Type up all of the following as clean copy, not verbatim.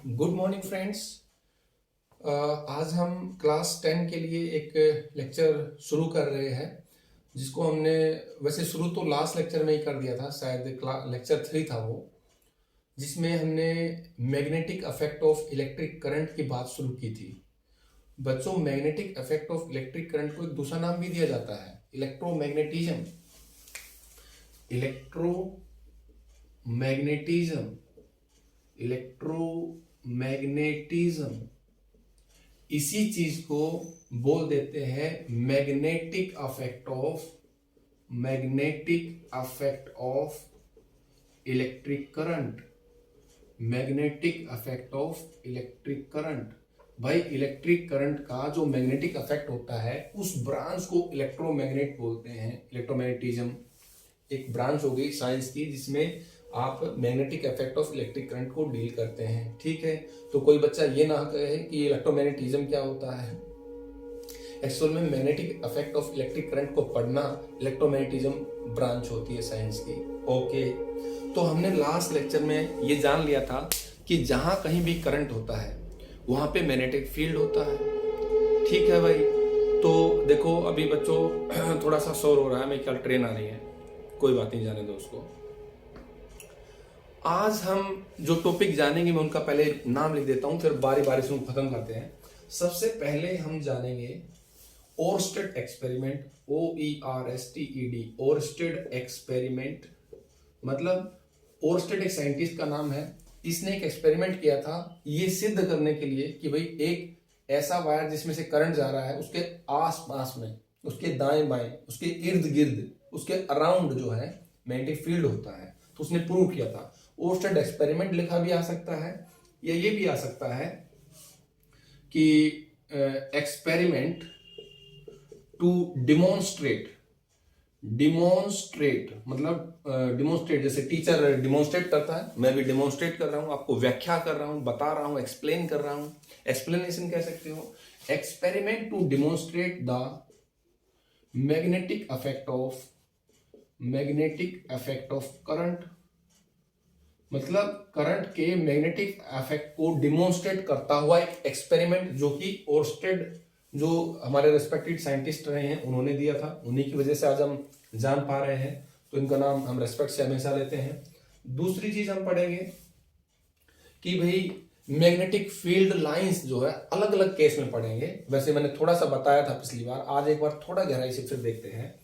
Good morning friends. आज हम class 10 के लिए एक लेक्चर शुरू कर रहे हैं जिसको हमने वैसे शुरू तो लास्ट लेक्चर में ही कर दिया था, शायद लेक्चर 3 था वो, जिसमें हमने magnetic affect of electric current की बात शुरू की थी। बच्चों, magnetic affect of electric current को एक दूसरा नाम भी दिया जाता है, इलेक्ट्रोमैग्नेटिज्म। इलेक्ट्रोमैग्नेटिज्म इलेक्ट्रोमैग्नेटिज्म इसी चीज को बोल देते हैं magnetic affect of electric current. Magnetic affect of electric current. भाई, इलेक्ट्रिक करंट का जो मैग्नेटिक अफेक्ट होता है उस ब्रांच को इलेक्ट्रोमैग्नेट बोलते हैं। इलेक्ट्रोमैग्नेटिज्म एक ब्रांच हो गई साइंस की जिसमें आप magnetic effect of electric current को डील करते हैं। ठीक है, तो कोई बच्चा ये ना कहे कि इलेक्ट्रोमैग्नेटिज्म क्या होता है। एक्चुअल में magnetic effect of electric current को पढ़ना इलेक्ट्रोमैग्नेटिज्म ब्रांच होती है साइंस की। ओके, तो हमने लास्ट लेक्चर में ये जान लिया था कि जहां कहीं भी करंट होता है वहां पे मैग्नेटिक फील्ड होता है। ठीक है भाई, तो देखो अभी बच्चों थोड़ा सा शोर हो रहा है, मेरी ख्याल ट्रेन आ रही है, कोई बात नहीं, जाने दो उसको। आज हम जो टॉपिक जानेंगे मैं उनका पहले नाम लिख देता हूं, फिर बारी बारी से उनको खत्म करते हैं। सबसे पहले हम जानेंगे Oersted experiment, OERSTED, Oersted experiment. मतलब ओरस्टेड एक साइंटिस्ट का नाम है, इसने एक एक्सपेरिमेंट किया था ये सिद्ध करने के लिए कि भाई एक ऐसा वायर जिसमें से करंट जा रहा है उसके आस पास में, उसके दाएं बाएं, उसके इर्द गिर्द, उसके अराउंड जो है मैग्नेटिक फील्ड होता है। तो उसने प्रूव किया था। ओरस्टेड एक्सपेरिमेंट लिखा भी आ सकता है या ये भी आ सकता है कि एक्सपेरिमेंट टू डिमोन्स्ट्रेट मतलब डिमोन्स्ट्रेट, जैसे टीचर डिमोन्स्ट्रेट करता है, मैं भी डिमोन्स्ट्रेट कर रहा हूं, आपको व्याख्या कर रहा हूं, बता रहा हूं, एक्सप्लेन कर रहा हूं, एक्सप्लेनेशन कह सकते हो। Experiment to demonstrate the magnetic affect of current, मतलब करंट के मैग्नेटिक इफेक्ट को डिमोन्स्ट्रेट करता हुआ एक एक्सपेरिमेंट जो कि ओरस्टेड, जो हमारे रेस्पेक्टेड साइंटिस्ट रहे हैं, उन्होंने दिया था। उन्हीं की वजह से आज हम जान पा रहे हैं, तो इनका नाम हम रेस्पेक्ट से हमेशा लेते हैं। दूसरी चीज हम पढ़ेंगे कि भाई मैग्नेटिक फील्ड लाइंस जो है अलग अलग केस में पढ़ेंगे। वैसे मैंने थोड़ा सा बताया था पिछली बार, आज एक बार थोड़ा गहराई से फिर देखते हैं।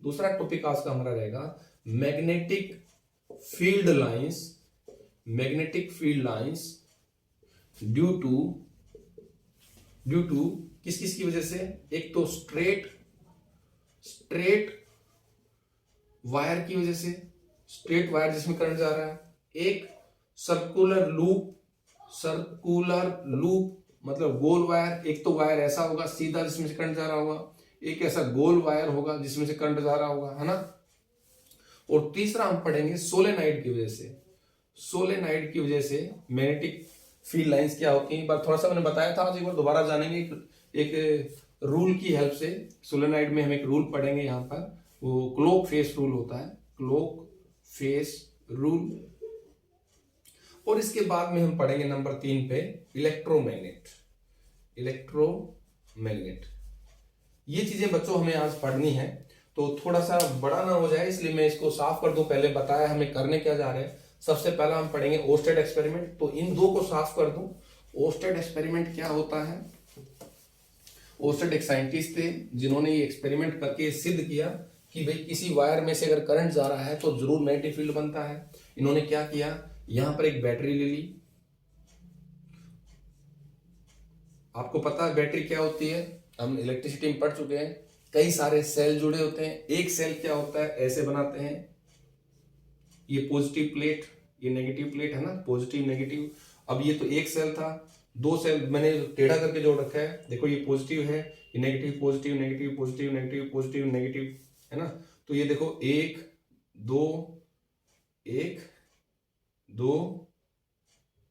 दूसरा टॉपिक आज का हमारा रहेगा magnetic field lines due to किस किस की वजह से। एक तो स्ट्रेट वायर की वजह से, स्ट्रेट वायर जिसमें करंट जा रहा है। एक सर्कुलर लूप मतलब गोल वायर। एक तो वायर ऐसा होगा सीधा जिसमें से करंट जा रहा होगा, एक ऐसा गोल वायर होगा जिसमें से करंट जा रहा होगा, है ना। और तीसरा हम पढ़ेंगे सोलेनाइड की वजह से मैग्नेटिक फील्ड लाइंस क्या होती हैं। एक बार थोड़ा सा मैंने बताया था, आज एक बार दोबारा जानेंगे एक रूल की हेल्प से। सोलेनाइड में हम एक रूल पढ़ेंगे, यहाँ पर वो क्लॉक फेस रूल होता है, क्लॉक फेस रूल। और इसके बाद में हम पढ़ेंगे नंबर 3 पे इलेक्ट्रोमैग्नेट। ये चीजें बच्चों हमें आज पढ़नी है, तो थोड़ा सा बड़ा ना हो जाए इसलिए मैं इसको साफ कर दूं। पहले बताया हमें करने क्या जा रहे हैं। सबसे पहला हम पढ़ेंगे ओरस्टेड एक्सपेरिमेंट, तो इन दो को साफ कर दूं। ओरस्टेड एक्सपेरिमेंट क्या होता है। ओरस्टेड एक साइंटिस्ट थे जिन्होंने ये एक्सपेरिमेंट करके सिद्ध किया कि भाई किसी वायर में से अगर करंट जा रहा है तो जरूर मैग्नेटिक फील्ड बनता है। इन्होंने क्या किया, यहां पर एक बैटरी ले ली। आपको पता है बैटरी क्या होती है, हम इलेक्ट्रिसिटी में पढ़ चुके हैं। कई सारे सेल जुड़े होते हैं। एक सेल क्या होता है, ऐसे बनाते हैं, ये पॉजिटिव प्लेट, ये नेगेटिव प्लेट है ना, पॉजिटिव नेगेटिव। अब ये तो एक सेल था, दो सेल मैंने टेढ़ा करके जोड़ रखा है। देखो ये पॉजिटिव है, ये negative positive negative positive negative positive negative, है ना। तो ये देखो 1 2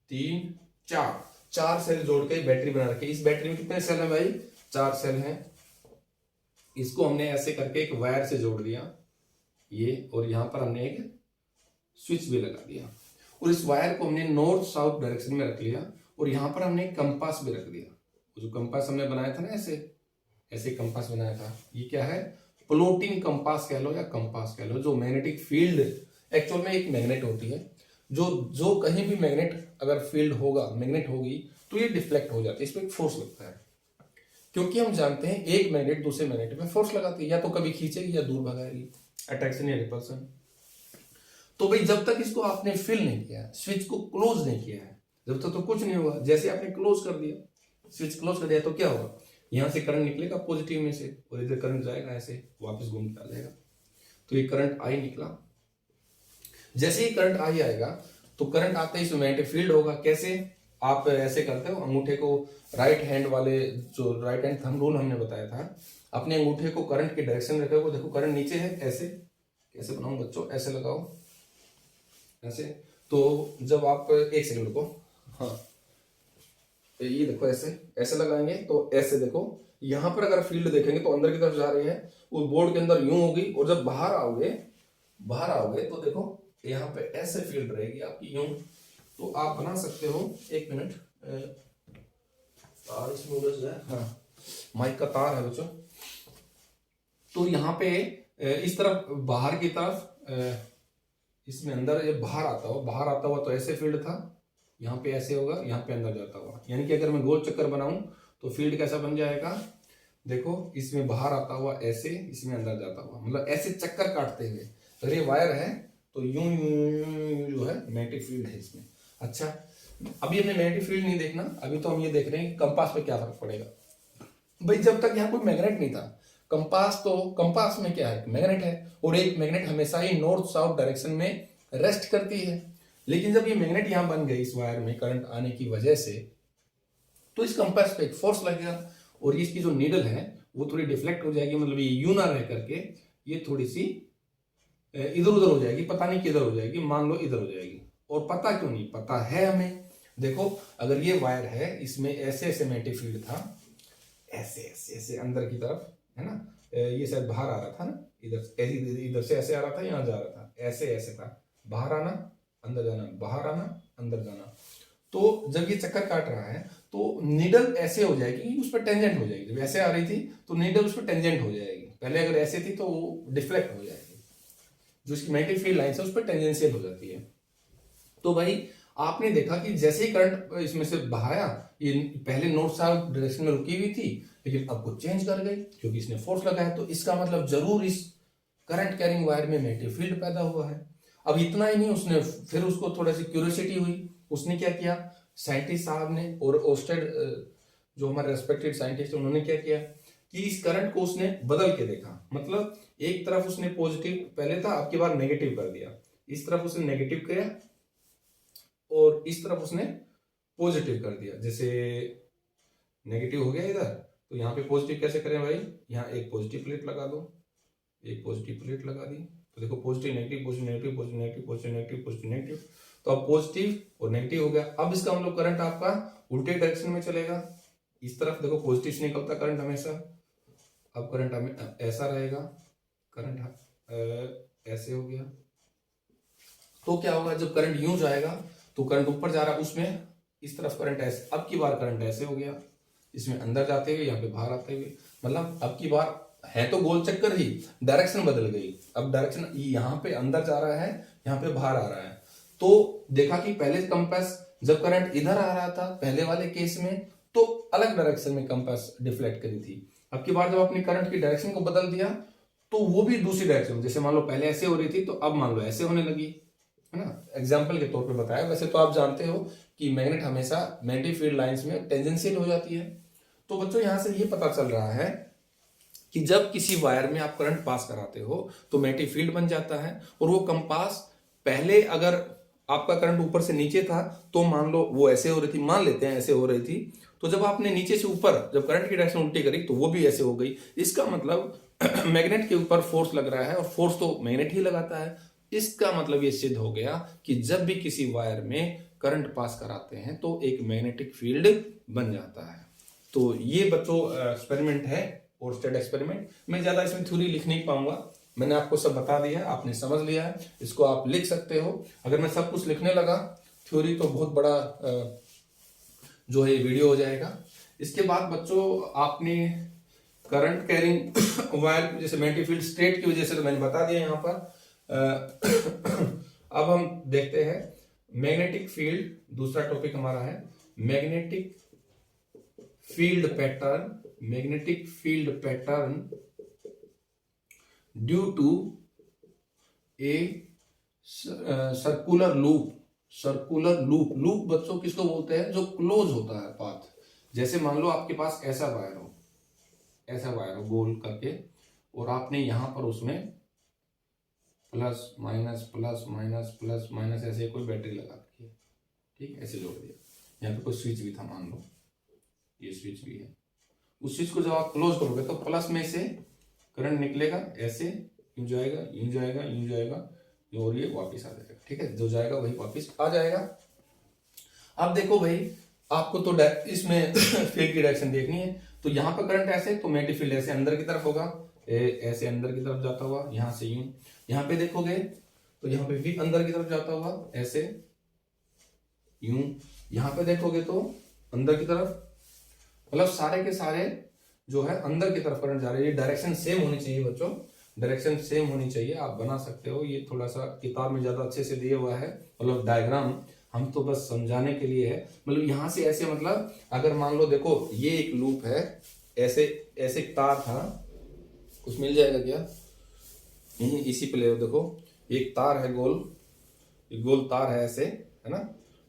3 4 सेल जोड़ के बैटरी बना रखी है। इस बैटरी में कितने सेल हैं भाई, 4 सेल हैं। इसको हमने ऐसे करके एक वायर से जोड़ दिया ये, और यहां पर हमने एक स्विच भी लगा दिया। और इस वायर को हमने नॉर्थ साउथ डायरेक्शन में रख लिया और यहाँ पर हमने कंपास भी रख दिया। जो कंपास हमने बनाया था ना, ऐसे ऐसे कंपास बनाया था, ये क्या है, फ्लोटिंग कंपास कह लो या कंपास कह लो। जो मैग्नेटिक फील्ड एक्चुअल में एक मैग्नेट होती है, जो जो कहीं भी मैग्नेट अगर फील्ड होगा, मैग्नेट होगी, तो ये डिफ्लेक्ट हो जाती है, इस पर एक फोर्स लगता है। क्योंकि हम जानते हैं एक मैग्नेट दूसरे मैग्नेट में फोर्स लगाती है, या तो कभी खींचेगी या दूर भगाएगी, अट्रैक्शन या रिपल्सन। तो भाई जब तक इसको आपने फिल नहीं किया, स्विच को क्लोज नहीं किया है, जब तक तो कुछ नहीं हुआ। जैसे आपने क्लोज कर दिया, स्विच क्लोज कर दिया, तो क्या होगा, यहां से करंट निकलेगा पॉजिटिव में से, और इधर करंट जाएगा ऐसे वापस घूम के आ जाएगा। तो ये करंट आई निकला। जैसे ही करंट आई आएगा, तो करंट आते ही मैग्नेटिक फील्ड होगा। कैसे, आप ऐसे करते हो, अंगूठे को राइट हैंड वाले, जो राइट हैंड थंब रूल हमने बताया था, अपने अंगूठे को करंट की डायरेक्शन में रखोगे, देखो करंट नीचे है, ऐसे कैसे बनाऊं बच्चों, ऐसे लगाओ ऐसे। तो जब आप एक सेकंड रुको, हाँ ये देखो ऐसे ऐसे लगाएंगे, तो ऐसे देखो यहां पर अगर फील्ड देखेंगे तो अंदर की तरफ जा रही है, वो बोर्ड के अंदर यूं होगी, और जब बाहर आओगे तो देखो यहाँ पे ऐसे फील्ड रहेगी आपकी यूं। तो आप बना सकते हो, एक मिनट, तार इसमें उलझ जाए, हाँ माइक का तार है बच्चों। तो यहाँ पे इस तरफ बाहर की तरफ, इसमें अंदर ये बाहर आता हुआ तो ऐसे फील्ड था, यहाँ पे ऐसे होगा, यहाँ पे अंदर जाता हुआ, यानी कि अगर मैं गोल चक्कर बनाऊं तो फील्ड कैसा बन जाएगा, देखो इसमें बाहर आता हुआ ऐसे, इसमें अंदर जाता हुआ, मतलब ऐसे चक्कर काटते हुए। अगर ये वायर है तो यूं जो है मैग्नेटिक फील्ड है इसमें। अच्छा, अभी हमने मैग्नेटिक फील्ड नहीं देखना, अभी तो हम ये देख रहे हैं कि कंपास पे क्या फर्क पड़ेगा। भाई जब तक यहाँ कोई मैग्नेट नहीं था, कंपास में क्या है, मैग्नेट है, और एक मैग्नेट हमेशा ही नॉर्थ साउथ डायरेक्शन में रेस्ट करती है। लेकिन जब ये मैग्नेट यहां बन गई इस वायर में करंट आने की वजह से, तो इस कंपास पे एक फोर्स लगेगा, और इसकी जो नीडल है वो थोड़ी डिफ्लेक्ट हो जाएगी, मतलब ये यूं ना रह करके ये थोड़ी सी इधर उधर हो जाएगी, पता नहीं किधर हो जाएगी, मान लो इधर हो जाएगी। और पता क्यों नहीं, पता है हमें। देखो अगर ये वायर है, इसमें ऐसे ऐसे मैग्नेटिक फील्ड था, ऐसे ऐसे ऐसे अंदर की तरफ, है ना, ये शायद बाहर आ रहा था ना, इधर से ऐसे आ रहा था, यहाँ जा रहा था, ऐसे ऐसे था, बाहर आना अंदर जाना, बाहर आना अंदर जाना। तो जब ये चक्कर काट रहा है तो नीडल ऐसे हो जाएगी, उस पर टेंजेंट हो जाएगी। जब ऐसे आ रही थी तो नीडल उस पर टेंजेंट हो जाएगी, पहले अगर ऐसे थी तो वो डिफ्लेक्ट हो जाएगी, जो इसकी मैग्नेटिक फील्ड लाइन है उस पर टेंजेंशियल हो जाती है। तो भाई आपने देखा कि जैसे ही करंट इसमें से बहाया, ये पहले नॉर्थ साउथ डायरेक्शन में रुकी हुई थी, लेकिन अब कुछ चेंज कर गई क्योंकि इसने फोर्स लगाया। तो इसका मतलब जरूर इस करंट कैरिंग वायर में मैग्नेटिक फील्ड पैदा हुआ है। अब इतना ही नहीं, उसने फिर उसको थोड़ा सी क्यूरियोसिटी हुई, उसने क्या किया, साइंटिस्ट साहब ने और ओस्टेड जो हमारे रेस्पेक्टेड साइंटिस्ट उन्होंने क्या किया कि इस करंट को उसने बदल के देखा। मतलब एक तरफ उसने पॉजिटिव पहले था, अब की बार नेगेटिव कर दिया, इस तरफ उसने नेगेटिव किया और इस तरफ उसने पॉजिटिव कर दिया। जैसे नेगेटिव हो गया इधर, तो यहाँ पे पॉजिटिव कैसे करें भाई, यहाँ एक पॉजिटिव प्लेट लगा दो, एक पॉजिटिव प्लेट लगा दी, तो देखो positive negative positive negative positive negative positive negative positive negative, तो अब पॉजिटिव और नेगेटिव हो गया। अब इसका मतलब करंट आपका उल्टे डायरेक्शन में चलेगा, इस तरफ देखो पॉजिटिव से निकलता करंट हमेशा, अब करंट हमें ऐसा रहेगा, करंट ऐसे हो गया। तो क्या होगा, जब करंट यूं जाएगा तो करंट ऊपर जा रहा है, उसमें इस तरफ करंट ऐसे, अब की बार करंट ऐसे हो गया, इसमें अंदर जाते हुए यहाँ पे बाहर आते हुए, मतलब अब की बार है तो गोल चक्कर ही, डायरेक्शन बदल गई। अब डायरेक्शन यहाँ पे अंदर जा रहा है, यहाँ पे बाहर आ रहा है। तो देखा कि पहले कंपास जब करंट इधर आ रहा था पहले वाले केस में, तो अलग डायरेक्शन में कंपास डिफ्लेक्ट करी थी। अब की बार जब अपनी करंट की डायरेक्शन को बदल दिया तो वो भी दूसरी डायरेक्शन, जैसे मान लो पहले ऐसे हो रही थी तो अब मान लो ऐसे होने लगी, है ना, एग्जाम्पल के तौर पे बताया। वैसे तो आप जानते हो कि मैग्नेट हमेशा मैग्नेटिक फील्ड लाइंस में टेंजेंशियल हो जाती है। तो बच्चों यहां से ये पता चल रहा है कि जब किसी वायर में आप करंट पास कराते हो तो मैग्नेटिक फील्ड बन जाता है, और वो कंपास पहले अगर आपका करंट ऊपर से नीचे था तो मान लो वो ऐसे हो रही थी, मान लेते हैं ऐसे हो रही थी, तो जब आपने नीचे से ऊपर जब करंट की डायरेक्शन उल्टी करी तो वो भी ऐसे हो गई। इसका मतलब मैग्नेट के ऊपर फोर्स लग रहा है, और फोर्स तो मैग्नेट ही लगाता है। इसका मतलब ये सिद्ध हो गया कि जब भी किसी वायर में करंट पास कराते हैं तो एक मैग्नेटिक फील्ड बन जाता है। तो ये बच्चों एक्सपेरिमेंट है, ओरस्टेड एक्सपेरिमेंट। मैं ज्यादा इसमें थ्योरी लिख नहीं पाऊंगा, मैंने आपको सब बता दिया, आपने समझ लिया है, इसको आप लिख सकते हो। अगर मैं सब कुछ लिखने लगा थ्योरी तो बहुत बड़ा जो है वीडियो हो जाएगा। इसके बाद बच्चों आपने करंट कैरिंग वायर जैसे मैग्नेटिक फील्ड स्ट्रेट की वजह से तो मैंने बता दिया यहाँ पर। अब हम देखते हैं मैग्नेटिक फील्ड, दूसरा टॉपिक हमारा है magnetic field pattern, magnetic field pattern due to a circular loop. Circular loop, loop बच्चों किसको बोलते हैं? जो क्लोज होता है पाथ। जैसे मान लो आपके पास ऐसा वायर हो, ऐसा वायर हो गोल करके, और आपने यहां पर उसमें plus minus plus minus plus minus ऐसे कोई बैटरी लगा रखी है, ठीक, ऐसे जोड़ दिया। यहाँ पे कोई स्विच भी था, मान लो ये स्विच भी है। उस स्विच को जब आप क्लोज करोगे तो प्लस में से करंट निकलेगा, ऐसे यूं जाएगा यूं जाएगा यूं जाएगा, और ये वापस आ जाएगा, ठीक है। जो जाएगा वही वापस आ जाएगा। अब देखो भाई, आपको तो इसमें फील्ड की डायरेक्शन देखनी है, तो यहाँ पर करंट ऐसे, तो मैग्नेटिक फील्ड ऐसे अंदर की तरफ होगा, ऐसे अंदर की तरफ जाता हुआ, यहाँ से यूं। यहाँ पे देखोगे तो यहाँ पे भी अंदर की तरफ जाता हुआ, ऐसे यूं। यहाँ पे देखोगे तो अंदर की तरफ, मतलब सारे के सारे जो है अंदर की तरफ करंट जा रहे हैं। ये डायरेक्शन सेम होनी चाहिए बच्चों, डायरेक्शन सेम होनी चाहिए। आप बना सकते हो, ये थोड़ा सा किताब में ज्यादा अच्छे से दिया हुआ है, मतलब डायग्राम, हम तो बस समझाने के लिए है। मतलब यहां से ऐसे, मतलब अगर मान लो देखो ये एक लूप है, ऐसे ऐसे तार था, कुछ मिल जाएगा क्या? यही इसी पे ले देखो, एक तार है गोल, एक गोल तार है ऐसे, है ना।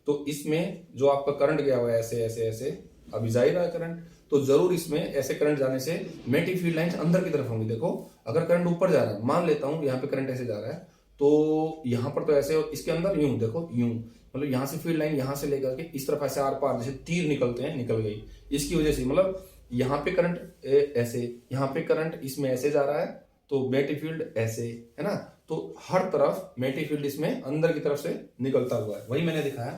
तो इसमें जो आपका करंट गया हुआ है ऐसे ऐसे ऐसे, अभी जा ही रहा है करंट, तो जरूर इसमें ऐसे करंट जाने से मैग्नेटिक फील्ड लाइंस अंदर की तरफ होंगी। देखो अगर करंट ऊपर जा रहा है, मान लेता हूं यहाँ पे करंट ऐसे जा रहा है, तो यहाँ पर तो ऐसे, इसके अंदर यूं देखो यूं, मतलब यहाँ से फील्ड लाइन यहाँ से लेकर के इस तरफ ऐसे आर पार जैसे तीर निकलते हैं, निकल गई। इसकी वजह से मतलब यहाँ पे करंट ऐसे, यहाँ पे करंट इसमें ऐसे जा रहा है, तो मैग्नेटिक फील्ड ऐसे, है ना। तो हर तरफ मैग्नेटिक फील्ड इसमें अंदर की तरफ से निकलता हुआ है। वही मैंने दिखाया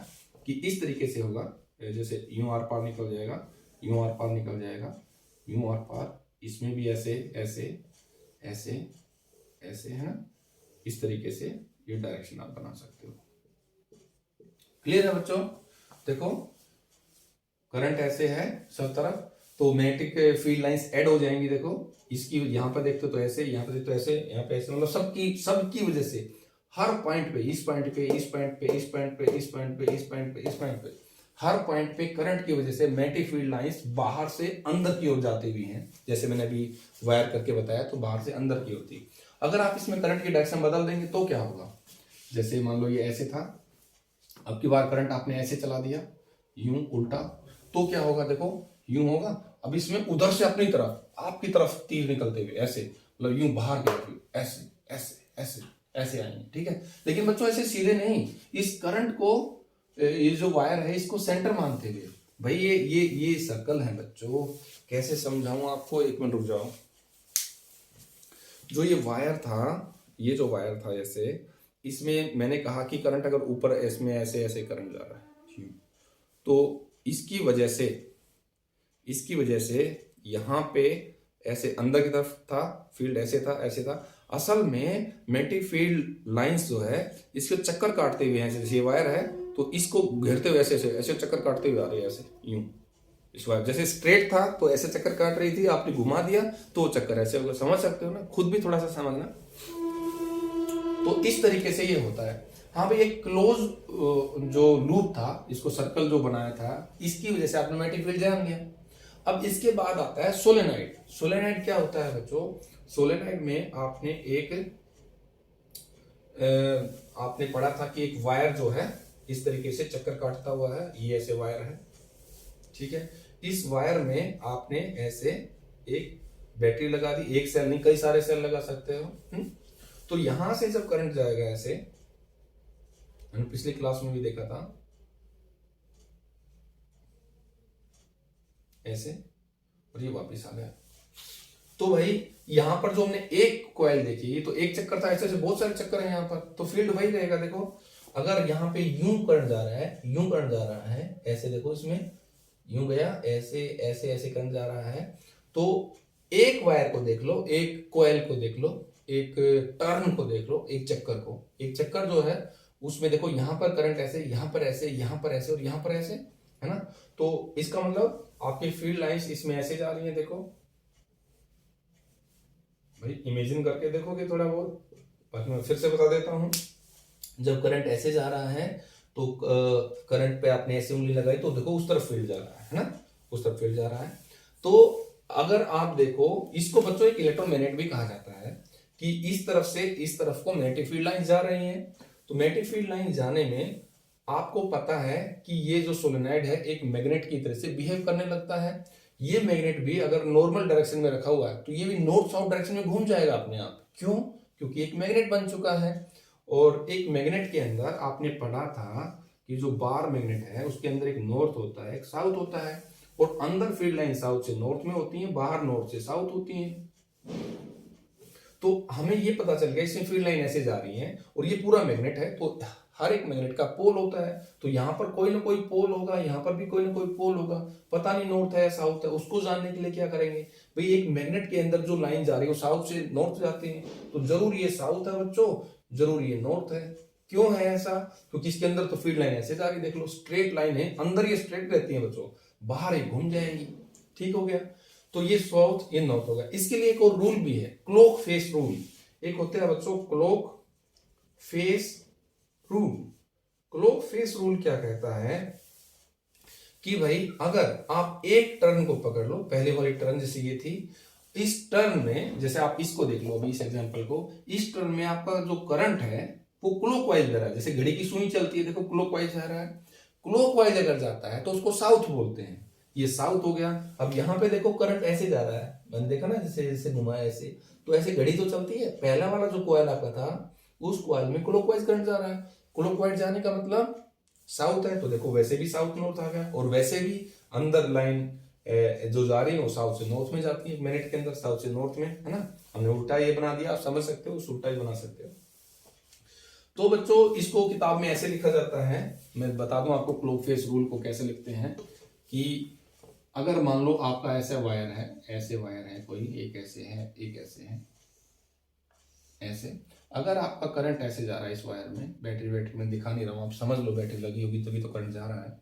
कि इस तरीके से होगा, जैसे यूं आर पार निकल जाएगा, यूं आर पार निकल जाएगा, यूं आर पार, इसमें भी ऐसे ऐसे ऐसे ऐसे, है ना। इस तरीके से ये डायरेक्शन आप बना सकते हो। क्लियर है बच्चों? देखो करंट ऐसे है सब तरफ, तो मैग्नेटिक फील्ड लाइंस ऐड हो जाएंगी। देखो इसकी यहाँ पर देखते तो ऐसे, यहाँ पे देखते तो ऐसे, यहाँ पे ऐसे, मतलब सबकी वजह से हर पॉइंट पे, इस पॉइंट पे, इस पॉइंट पे, इस पॉइंट पे, इस पॉइंट पे, इस पॉइंट पे, इस पॉइंट पे, हर पॉइंट पे करंट की वजह से मैग्नेटिक फील्ड लाइंस बाहर से अंदर की ओर जाती हुई हैं। जैसे मैंने अभी वायर करके बताया, तो बाहर से अंदर की ओर थी। अगर आप इसमें करंट की डायरेक्शन बदल देंगे तो क्या होगा? जैसे मान लो ये ऐसे था, अब की बार करंट आपने ऐसे चला दिया, यूं उल्टा, तो क्या होगा? देखो यूं होगा। अब इसमें उधर से अपनी तरफ, आपकी तरफ तीर निकलते हुए ऐसे, मतलब यूं बाहर की तरफ, ऐसे ऐसे ऐसे ऐसे आएंगे, ठीक है। लेकिन बच्चों ऐसे सीधे नहीं, इस करंट को, ये जो वायर है इसको सेंटर मानते हुए, भाई ये सर्कल है बच्चों। कैसे समझाऊं आपको, एक मिनट रुक जाओ। जो ये वायर था, ये जो वायर था ऐसे, इसमें मैंने कहा कि करंट अगर ऊपर इसमें ऐसे ऐसे करंट जा रहा है, तो इसकी वजह से यहाँ पे ऐसे अंदर की तरफ था फील्ड, ऐसे था ऐसे था। असल में मैग्नेटिक फील्ड लाइंस जो है इसके चक्कर काटते हुए हैं, जैसे ये वायर है तो इसको घेरते हुए ऐसे ऐसे ऐसे चक्कर काटते हुए आ रही है, ऐसे यूं। इस वायर जैसे स्ट्रेट था तो ऐसे चक्कर काट रही थी, आपने घुमा दिया तो चक्कर ऐसे होगा। समझ सकते हो ना, खुद भी थोड़ा सा समझना। तो इस तरीके से ये होता है। हाँ भाई, एक क्लोज जो लूप था, इसको सर्कल जो बनाया था, इसकी वजह से आपने मैग्नेटिक फील्ड जान लिया। अब इसके बाद आता है सोलेनॉइड। सोलेनॉइड क्या होता है बच्चों? सोलेनॉइड में आपने पढ़ा था कि एक वायर जो है इस तरीके से चक्कर काटता हुआ है, ये ऐसे वायर है, ठीक है। इस वायर में आपने ऐसे एक बैटरी लगा दी, एक सेल नहीं कई सारे सेल लगा सकते हो। तो यहां से जब करंट जाएगा ऐसे, मैंने पिछली क्लास में भी देखा था ऐसे, और ये वापस आ गया। तो भाई यहां पर जो हमने एक कॉइल देखी, तो एक चक्कर था, ऐसे ऐसे बहुत सारे चक्कर हैं यहाँ पर, तो फील्ड वही रहेगा। देखो अगर यहाँ पे यूं करंट जा रहा है, यूं करंट जा रहा है, ऐसे देखो इसमें यूं गया, ऐसे ऐसे ऐसे करंट जा रहा है, तो एक वायर को देख लो, एक कॉइल को देख लो, एक टर्न को देख लो, एक चक्कर को, एक चक्कर जो है उसमें देखो यहाँ पर करंट ऐसे, यहाँ पर ऐसे, यहाँ पर ऐसे और यहाँ पर ऐसे, है ना। तो इसका मतलब आपकी फील्ड लाइंस इसमें ऐसे जा रही है, देखो भाई इमेजिन करके देखोगे थोड़ा बहुत, बाकी मैं फिर से बता देता हूं। जब करंट ऐसे जा रहा है तो करंट पे आपने ऐसे उंगली लगाई तो देखो उस तरफ फील्ड जा रहा है ना, उस तरफ फील्ड जा रहा है। तो अगर आप देखो इसको बच्चों एक इलेक्ट्रोमैग्नेट भी कहा जाता है कि इस तरफ से इस तरफ को मैग्नेटिक फील्ड लाइन जा रही है। तो मैग्नेटिक फील्ड लाइन जाने में आपको पता है कि ये जो सोलेनॉइड है एक मैग्नेट की तरह से बिहेव करने लगता है। ये मैग्नेट भी अगर नॉर्मल डायरेक्शन में रखा हुआ है तो ये भी नॉर्थ साउथ डायरेक्शन में घूम जाएगा अपने आप। क्यों? क्योंकि एक मैग्नेट बन चुका है। और एक मैग्नेट के अंदर आपने पढ़ा था कि जो बार मैग्नेट है उसके अंदर एक नॉर्थ होता है एक साउथ होता है, और अंदर फील्ड लाइन साउथ से नॉर्थ में होती है, बाहर नॉर्थ से साउथ होती है। तो हमें ये पता चल गया इसमें फील्ड लाइन ऐसे जा रही है और ये पूरा मैग्नेट है, तो हर एक मैग्नेट का पोल होता है। तो यहाँ पर कोई ना कोई पोल होगा, यहाँ पर भी कोई ना कोई पोल होगा, पता नहीं नॉर्थ है साउथ है। उसको जानने के लिए क्या करेंगे भाई, एक मैग्नेट के अंदर जो लाइन जा रही है वो साउथ से नॉर्थ जाती है, तो जरूर ये साउथ है बच्चों, जरूर ये नॉर्थ है। क्यों है ऐसा? क्योंकि इसके अंदर तो फील्ड लाइन ऐसे जा रही, देख लो स्ट्रेट लाइन है, अंदर ये स्ट्रेट रहती है बच्चों, बाहर ये घूम जाएंगी। ठीक हो गया। तो ये साउथ ये नॉर्थ होगा। इसके लिए एक और रूल भी है, क्लॉक फेस रूल। एक होते हैं बच्चों clock face rule. Clock face rule क्या कहता है कि भाई अगर आप एक टर्न को पकड़ लो, पहले वाली टर्न जैसे ये थी, इस टर्न में जैसे आप इसको देख लो अभी इस एग्जांपल को, इस टर्न में आपका जो करंट है वो क्लॉकवाइज जा रहा है, जैसे घड़ी की सुई चलती है देखो क्लॉकवाइज जा रहा है। क्लॉकवाइज अगर जाता है तो उसको साउथ बोलते हैं, ये साउथ हो गया। अब यहाँ पे देखो करंट ऐसे जा रहा है, मैंने देखा ना जैसे जैसे घुमाया ऐसे, तो ऐसे घड़ी तो चलती है। पहला वाला जो कॉइल आपका था उस कॉइल में क्लॉकवाइज करंट जा रहा है, क्लॉकवाइज जाने का मतलब साउथ है, तो देखो वैसे भी साउथ नॉर्थ आ गया। और वैसे भी अंदर लाइन जो जा रही है वो साउथ से नॉर्थ में जाती है, मिनट के अंदर साउथ से नॉर्थ में, है ना। हमने उल्टा ये बना दिया, आप समझ सकते हो, उल्टा ही बना सकते हो। तो बच्चों इसको किताब में ऐसे लिखा जाता है, मैं बता दूं आपको क्लॉक फेस रूल को कैसे लिखते हैं। कि अगर मान लो आपका ऐसा वायर है, ऐसे वायर है कोई, एक ऐसे है एक ऐसे है, ऐसे अगर आपका करंट ऐसे जा रहा है इस वायर में, बैटरी में दिखा नहीं रहा हूं, आप समझ लो बैटरी लगी होगी तभी तो करंट जा रहा है।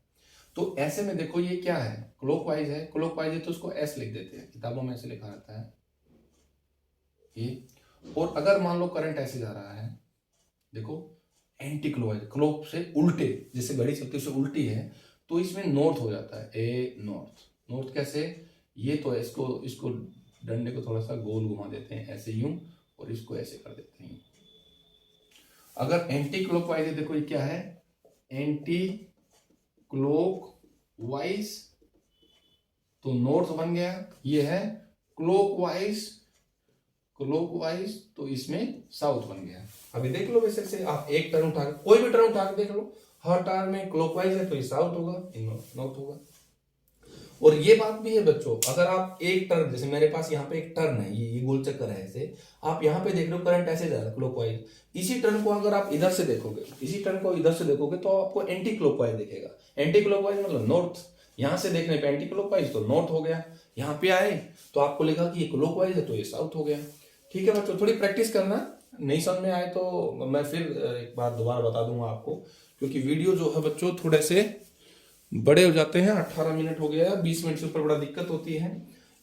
तो ऐसे में देखो ये क्या है, क्लॉकवाइज है, क्लॉकवाइज है तो उसको एस लिख देते हैं, किताबों में ऐसे लिखा रहता है ये। और अगर मान लो करंट ऐसे जा रहा है, देखो एंटी क्लॉकवाइज, क्लॉक से उल्टे, जैसे घड़ी चलती है उससे उल्टी है, तो इसमें नॉर्थ हो जाता है, ए नॉर्थ। नॉर्थ कैसे? ये तो है, इसको डंडे को थोड़ा सा गोल घुमा देते हैं ऐसे यूं, और इसको ऐसे कर देते हैं। अगर एंटी क्लॉकवाइज है, देखो ये क्या है, एंटी क्लॉकवाइज, तो नॉर्थ बन गया। ये है क्लॉकवाइज, क्लॉकवाइज तो इसमें साउथ बन गया। अभी देख लो वैसे से आप एक टर्न उठा के, कोई भी टर्न उठा के देख लो, हर टर्न में क्लॉकवाइज है तो ये साउथ होगा, ये नॉर्थ होगा। और ये बात भी है बच्चों, अगर आप एक टर्न, जैसे मेरे पास यहाँ पे एक टर्न है, ये गोल चक्कर है ऐसे, आप यहाँ पे देख रहे हो करंट ऐसे जा रहा है क्लॉकवाइज, इसी टर्न को अगर आप इधर से देखोगे, इसी टर्न को इधर से देखोगे तो आपको एंटी क्लॉकवाइज दिखेगा। एंटी क्लॉकवाइज मतलब नॉर्थ, यहाँ से देखने पे एंटी क्लॉकवाइज तो नॉर्थ हो गया। यहाँ पे आए तो आपको लगा कि ये क्लॉकवाइज है तो ये साउथ हो गया। ठीक है बच्चों, थोड़ी प्रैक्टिस करना, नहीं समझ में आए तो मैं फिर एक बार दोबारा बता दूंगा आपको, क्योंकि वीडियो जो है बच्चों थोड़े से बड़े हो जाते हैं। 18 मिनट हो गया है, 20 मिनट से ऊपर बड़ा दिक्कत होती है।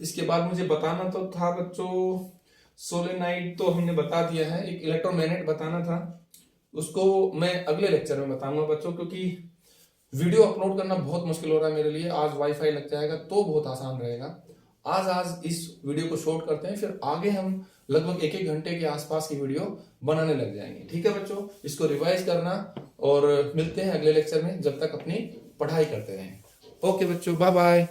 इसके बाद मुझे बताना तो था बच्चों, सोलेनाइड तो हमने बता दिया है, एक इलेक्ट्रोमैग्नेट बताना था, उसको मैं अगले लेक्चर में बताऊंगा बच्चों, क्योंकि वीडियो अपलोड करना बहुत मुश्किल हो रहा है मेरे लिए। आज वाईफाई लग जाएगा तो बहुत आसान रहेगा। आज इस वीडियो को शॉर्ट करते हैं, फिर आगे हम लगभग 1-1 घंटे के आसपास की वीडियो बनाने लग जाएंगे। ठीक है बच्चों, इसको रिवाइज करना और मिलते हैं अगले लेक्चर में, जब तक अपनी पढ़ाई करते रहें। ओके बच्चों, बाय बाय।